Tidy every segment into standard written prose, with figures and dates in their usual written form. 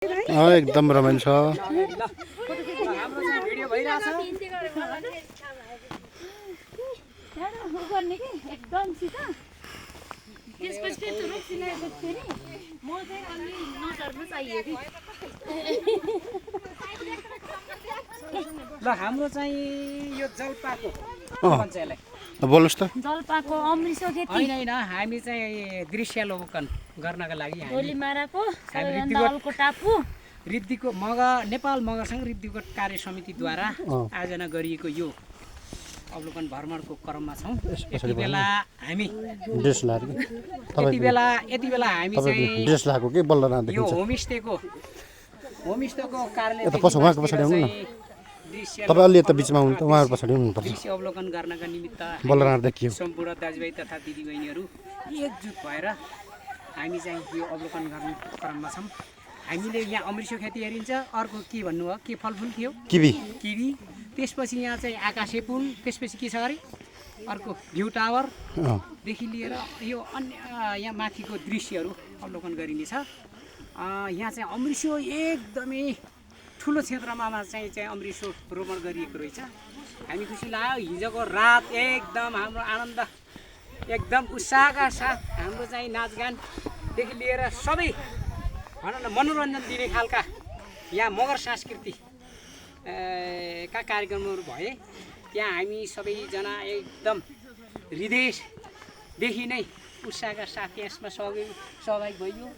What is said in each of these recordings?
एकदम रमाइलो छ। ल हाम्रो चाहिँ यो जलपाको पञ्चायतलाई बोल्नुहोस् त। जलपाको अमृतसर खेती होइन हामी चाहिँ दृश्यावलोकन गर्नका लागि गोलीमाराको सबैभन्दा अल्को टापु रिद्धिको नेपाल मगरसँग रिद्धिको कार्य समितिद्वारा आयोजना गरिएको यो अवलोकन भ्रमणको क्रममा छौँ। यति बेला हामी ड्रेस लाएर यति बेला हामी चाहिँ ड्रेस लगाएको के बल्ल न यो देखिन्छ। होमस्टेको कार्यालय यता पछि उहाँको पछाडि आउनु न। तपाईँ अलि यता बिचमा हुनु त उहाँहरू पछाडि हुनुपर्छ। दृश्य अवलोकन गर्नका निमित्त बल्ल देखियो। सम्पूर्ण दाजुभाइ तथा दिदीबहिनीहरू एकजुट भएर हामी चाहिँ यो अवलोकन गर्ने क्रममा छौँ। हामीले यहाँ अमृतसर खेती हेरिन्छ। अर्को के भन्नु हो, के फलफुल थियो? किवी। त्यसपछि यहाँ चाहिँ आकाशे पुल, त्यसपछि के छ अरे अर्को भ्यू टावरदेखि लिएर यो अन्य यहाँ माथिको दृश्यहरू अवलोकन गरिनेछ। यहाँ चाहिँ अमृतसर एकदमै ठुलो क्षेत्रमा चाहिँ अमृतसर भ्रमण गरिएको रहेछ। हामी खुसी लाग्यो। हिजोको रात एकदम हाम्रो आनन्द एकदम उत्साहका साथ हाम्रो चाहिँ नाचगानदेखि लिएर सबै भनौँ न मनोरञ्जन दिने खालका यहाँ मगर संस्कृति का कार्यक्रमहरू भए। त्यहाँ हामी सबैजना एकदम हृदयदेखि नै उत्साहका साथ यसमा सहभागी भइयो।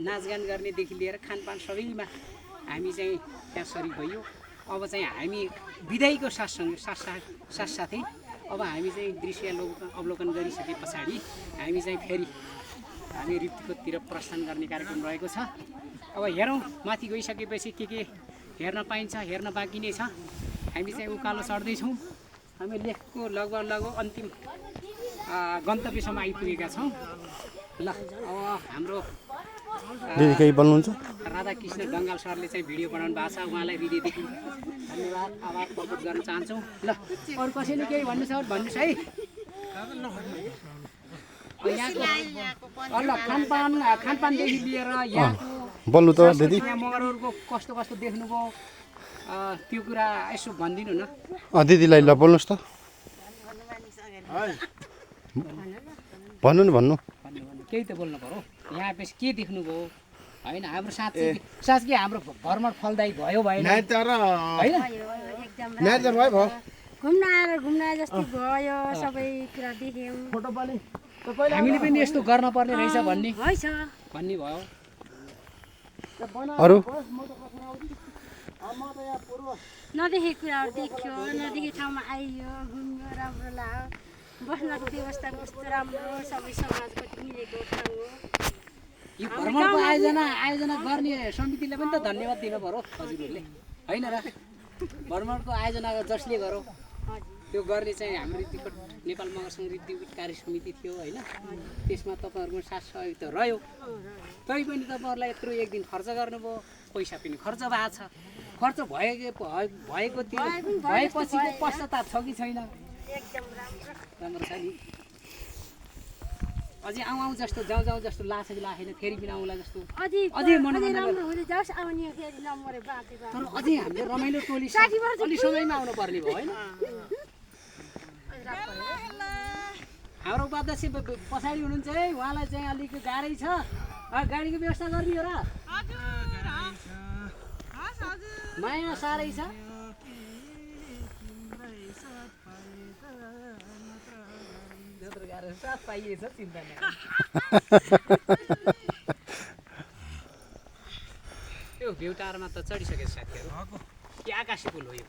नाचगान गर्नेदेखि लिएर खानपान सबैमा हामी चाहिँ त्यहाँ सरिक भइयो। अब चाहिँ हामी विदाईको साथसाथै अब हामी चाहिँ दृश्य अवलोकन गरिसके पछाडि हामी चाहिँ फेरि हामी रिप्तीकोतिर प्रस्थान गर्ने कार्यक्रम रहेको छ। अब हेरौँ माथि गइसकेपछि के हेर्न पाइन्छ, हेर्न बाँकी नै छ। हामी चाहिँ उकालो चढ्दैछौँ। हामी लेखको लगभग अन्तिम गन्तव्यसम्म आइपुगेका छौँ। ल अब हाम्रो दिदी केही बोल्नुहुन्छ? राधाकृष्ण गङ्गाल सरले चाहिँ भिडियो बनाउनु भएको छ। उहाँलाई हृदयदेखि धन्यवाद आभार प्रकट गर्न चाहन्छौँ। ल अरू कसैले केही भन्नु छ भन्नुहोस् है। खानपानदेखि लिएर यहाँको बोल्नु त दिदी। यहाँ मगरहरूको कस्तो देख्नुभयो त्यो कुरा यसो भनिदिनु न। दिदीलाई ल बोल्नुहोस् त। भन्नु केही त बोल्नु पर्यो। यहाँ पछि के देख्नुभयो होइन? हाम्रो साँच्चै हाम्रो भ्रमण फलदायी भयो भएन? घुम्न जस्तो भयो, सबै कुरा देख्यौँ। हामीले पनि यस्तो गर्न पर्ने रहेछ भन्ने भयो। अरू नदेखेको कुराहरू देख्यो, नदेखेको ठाउँमा आइयो, घुम्यो, राम्रो लाग्यो। बस्नको व्यवस्था कस्तो राम्रो, सबै समाजको मिलेको ठाउँ हो। यो भ्रमणको आयोजना गर्ने समितिलाई पनि त धन्यवाद दिनु पर्यो हजुरहरूले, होइन र? भ्रमणको आयोजना जसले गरौँ त्यो गर्ने चाहिँ हाम्रो रिद्धिकोट नेपाल मगरसँग रिद्धिकोट कार्य समिति थियो होइन। त्यसमा तपाईँहरूको साथ सहयोग त रह्यो। तैपनि तपाईँहरूलाई यत्रो एक दिन खर्च गर्नुभयो, पैसा पनि खर्च भएको छ। खर्च भएको थियो, भएपछिको पश्चाताप छ कि छैन? एकदम राम्रो छ नि। अझै आउँ जस्तो जाउँ जस्तो लाग्छ कि लागेन? फेरि पनि आउँला जस्तो अझै राम्रो हुँदै जाओस्। आउने फेरि नम्बरै बाँकी तर अझै हामीले रमाइलो टोली अलि समयमा आउनु पर्ने भयो होइन? हाम्रो उपाध्यक्ष पछाडि हुनुहुन्छ है, उहाँलाई चाहिँ अलिक गाह्रै छ। गाडीको व्यवस्था गर्ने हो र? माया साह्रै छ। पाइएछ चिन्ता नै। त्यो भ्यू टावरमा त चढिसकेको साथीहरू। के आकाशे पुल हो यो?